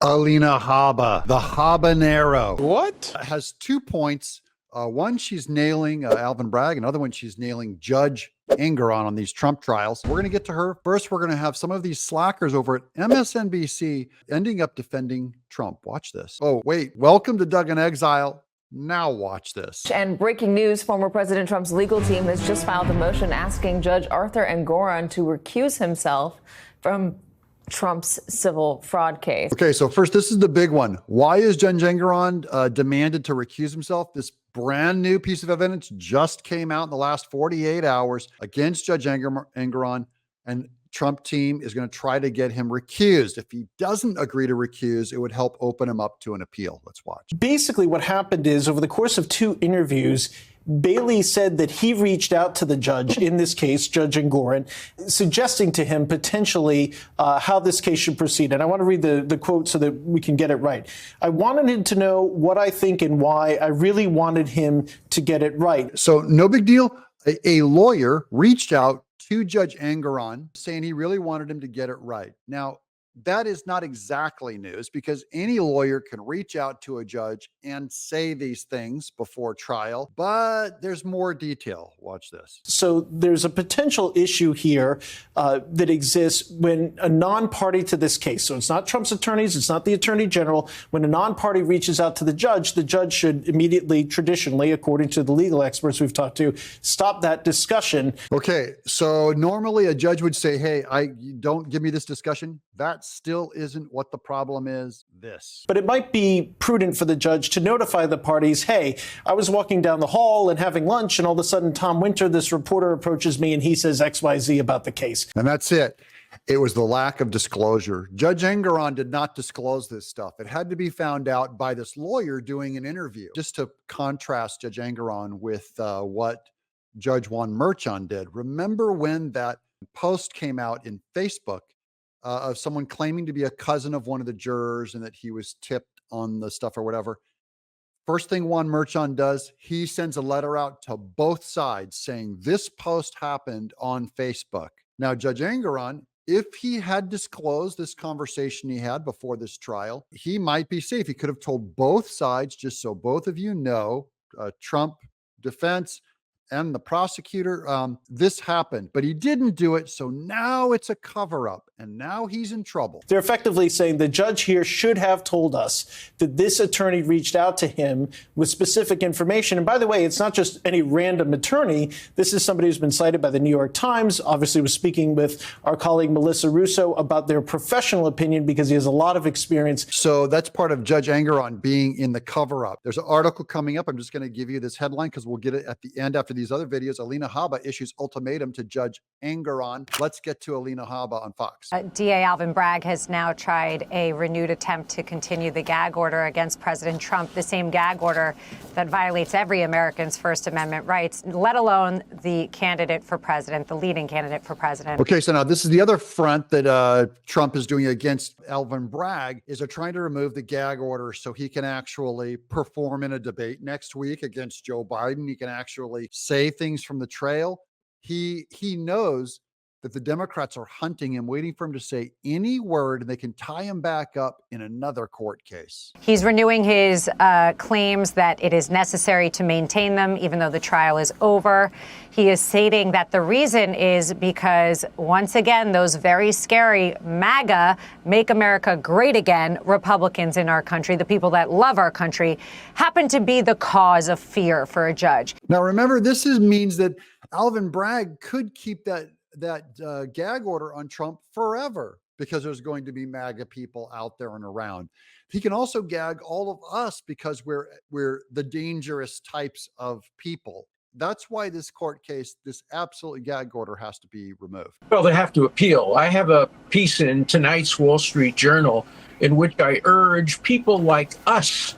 Alina Habba, the habanero. What? Has 2 points. One, she's nailing Alvin Bragg. Another one, she's nailing Judge Engeron on these Trump trials. We're going to get to her. First, we're going to have some of these slackers over at MSNBC ending up defending Trump. Watch this. Oh, wait. Welcome to In Exile. Now watch this. And breaking news, former President Trump's legal team has just filed a motion asking Judge Arthur Engeron to recuse himself from Trump's civil fraud case. Okay, so first, this is the big one. Why is Judge Engeron demanded to recuse himself? This brand new piece of evidence just came out in the last 48 hours against Judge Engeron, and Trump team is going to try to get him recused. If he doesn't agree to recuse, it would help open him up to an appeal. Let's watch. Basically, what happened is over the course of 2 interviews, Bailey said that he reached out to the judge, in this case, Judge Engeron, suggesting to him potentially how this case should proceed. And I want to read the quote so that we can get it right. I wanted him to know what I think and why. I really wanted him to get it right. So no big deal. A lawyer reached out to Judge Engeron saying he really wanted him to get it right. Now, that is not exactly news because any lawyer can reach out to a judge and say these things before trial, but there's more detail. Watch this. So there's a potential issue here that exists when a non-party to this case, so it's not Trump's attorneys, it's not the attorney general, when a non-party reaches out to the judge should immediately, traditionally, according to the legal experts we've talked to, stop that discussion. Okay, so normally a judge would say, hey, don't give me this discussion. That still isn't what the problem is. This. But it might be prudent for the judge to notify the parties, hey, I was walking down the hall and having lunch, and all of a sudden Tom Winter, this reporter, approaches me and he says XYZ about the case. And that's it. It was the lack of disclosure. Judge Engeron did not disclose this stuff. It had to be found out by this lawyer doing an interview. Just to contrast Judge Engeron with what Judge Juan Merchan did. Remember when that post came out in Facebook of someone claiming to be a cousin of one of the jurors and that he was tipped on the stuff or whatever? First thing Juan Merchan does, he sends a letter out to both sides saying this post happened on Facebook. Now, Judge Engeron, if he had disclosed this conversation he had before this trial, he might be safe. He could have told both sides, just so both of you know, Trump defense and the prosecutor, this happened, but he didn't do it. So now it's a cover up and now he's in trouble. They're effectively saying the judge here should have told us that this attorney reached out to him with specific information. And by the way, it's not just any random attorney. This is somebody who's been cited by the New York Times, obviously was speaking with our colleague Melissa Russo about their professional opinion because he has a lot of experience. So that's part of Judge Engeron being in the cover up. There's an article coming up. I'm just going to give you this headline because we'll get it at the end after these other videos. Alina Habba issues ultimatum to Judge Engeron. Let's get to Alina Habba on Fox. DA Alvin Bragg has now tried a renewed attempt to continue the gag order against President Trump, the same gag order that violates every American's First Amendment rights, let alone the candidate for president, the leading candidate for president. Okay, so now this is the other front that Trump is doing against Alvin Bragg, is they're trying to remove the gag order so he can actually perform in a debate next week against Joe Biden. He can actually say things from the trail. He knows that the Democrats are hunting him, waiting for him to say any word, and they can tie him back up in another court case. He's renewing his claims that it is necessary to maintain them, even though the trial is over. He is stating that the reason is because, once again, those very scary MAGA, Make America Great Again, Republicans in our country, the people that love our country, happen to be the cause of fear for a judge. Now, remember, this means that Alvin Bragg could keep that gag order on Trump forever because there's going to be MAGA people out there and around. He can also gag all of us because we're the dangerous types of people. That's why this court case, this absolute gag order has to be removed. Well, they have to appeal. I have a piece in tonight's Wall Street Journal in which I urge people like us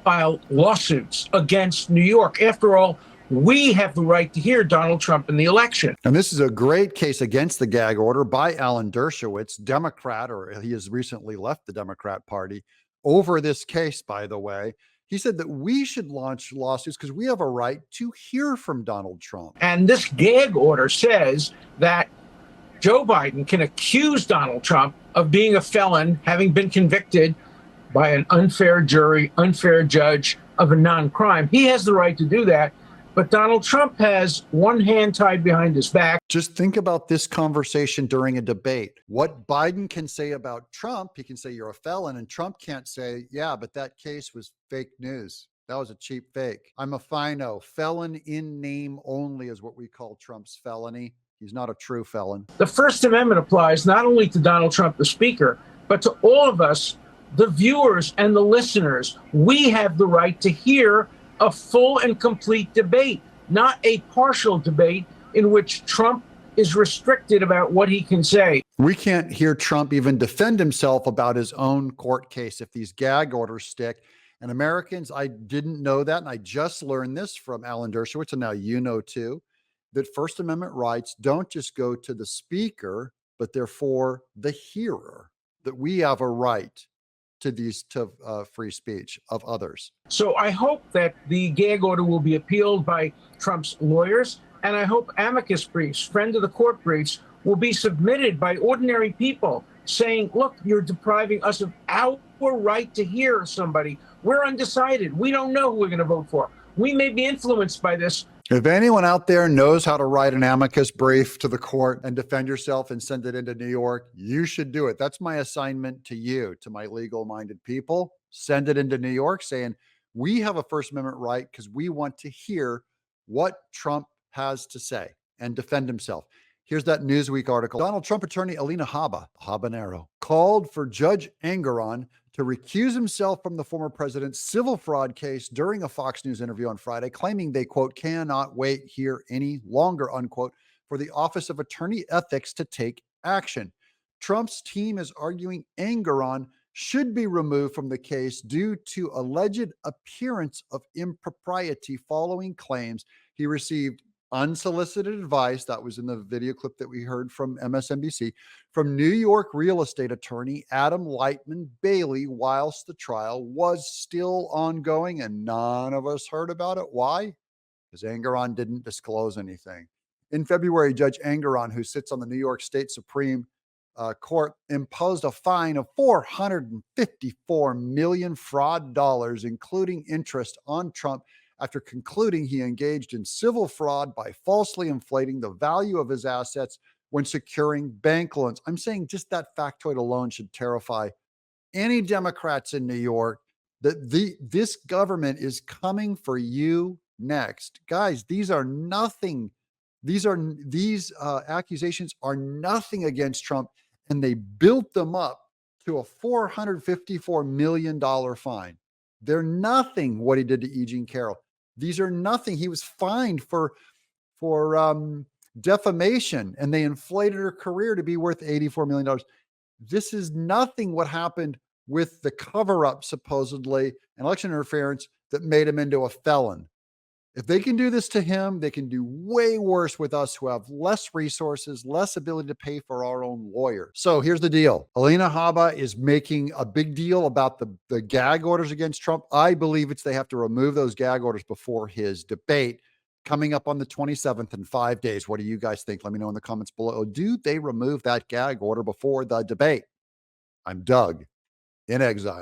file lawsuits against New York. After all, we have the right to hear Donald Trump in the election. And this is a great case against the gag order by Alan Derschowitz, Democrat, or he has recently left the Democrat Party, over this case, by the way. He said that we should launch lawsuits because we have a right to hear from Donald Trump. And this gag order says that Joe Biden can accuse Donald Trump of being a felon, having been convicted by an unfair jury, unfair judge of a non-crime. He has the right to do that. But Donald Trump has one hand tied behind his back. Just think about this conversation during a debate. What Biden can say about Trump, he can say you're a felon, and Trump can't say, yeah, but that case was fake news. That was a cheap fake. I'm a fino. Felon in name only is what we call Trump's felony. He's not a true felon. The First Amendment applies not only to Donald Trump, the speaker, but to all of us, the viewers and the listeners. We have the right to hear a full and complete debate, not a partial debate in which Trump is restricted about what he can say. We can't hear Trump even defend himself about his own court case if these gag orders stick. And Americans, I didn't know that, and I just learned this from Alan Derschowitz, and now you know too, that First Amendment rights don't just go to the speaker, but they're for the hearer, that we have a right to free speech of others. So I hope that the gag order will be appealed by Trump's lawyers, and I hope amicus briefs, friend of the court briefs, will be submitted by ordinary people saying, look, you're depriving us of our right to hear somebody. We're undecided. We don't know who we're going to vote for. We may be influenced by this. If anyone out there knows how to write an amicus brief to the court and defend yourself and send it into New York, you should do it. That's my assignment to you, to my legal-minded people. Send it into New York saying, we have a First Amendment right because we want to hear what Trump has to say and defend himself. Here's that Newsweek article. Donald Trump attorney Alina Habba, habanero, called for Judge Engeron to recuse himself from the former president's civil fraud case during a Fox News interview on Friday, claiming they, quote, cannot wait here any longer, unquote, for the Office of Attorney Ethics to take action. Trump's team is arguing Engeron should be removed from the case due to alleged appearance of impropriety following claims he received unsolicited advice, that was in the video clip that we heard from MSNBC, from New York real estate attorney Adam Lightman Bailey whilst the trial was still ongoing, and none of us heard about it. Why? Because Engeron didn't disclose anything. In February, Judge Engeron, who sits on the New York State Supreme Court, imposed a fine of $454 million fraud dollars, including interest, on Trump after concluding he engaged in civil fraud by falsely inflating the value of his assets when securing bank loans. I'm saying just that factoid alone should terrify any Democrats in New York, that this government is coming for you next. Guys, these are nothing. These accusations are nothing against Trump, and they built them up to a $454 million fine. They're nothing what he did to E. Jean Carroll. These are nothing. He was fined for defamation, and they inflated her career to be worth $84 million. This is nothing what happened with the cover-up, supposedly, and election interference that made him into a felon. If they can do this to him, they can do way worse with us who have less resources, less ability to pay for our own lawyer. So here's the deal. Alina Habba is making a big deal about the gag orders against Trump. I believe they have to remove those gag orders before his debate coming up on the 27th in 5 days. What do you guys think? Let me know in the comments below. Do they remove that gag order before the debate? I'm Doug, in exile.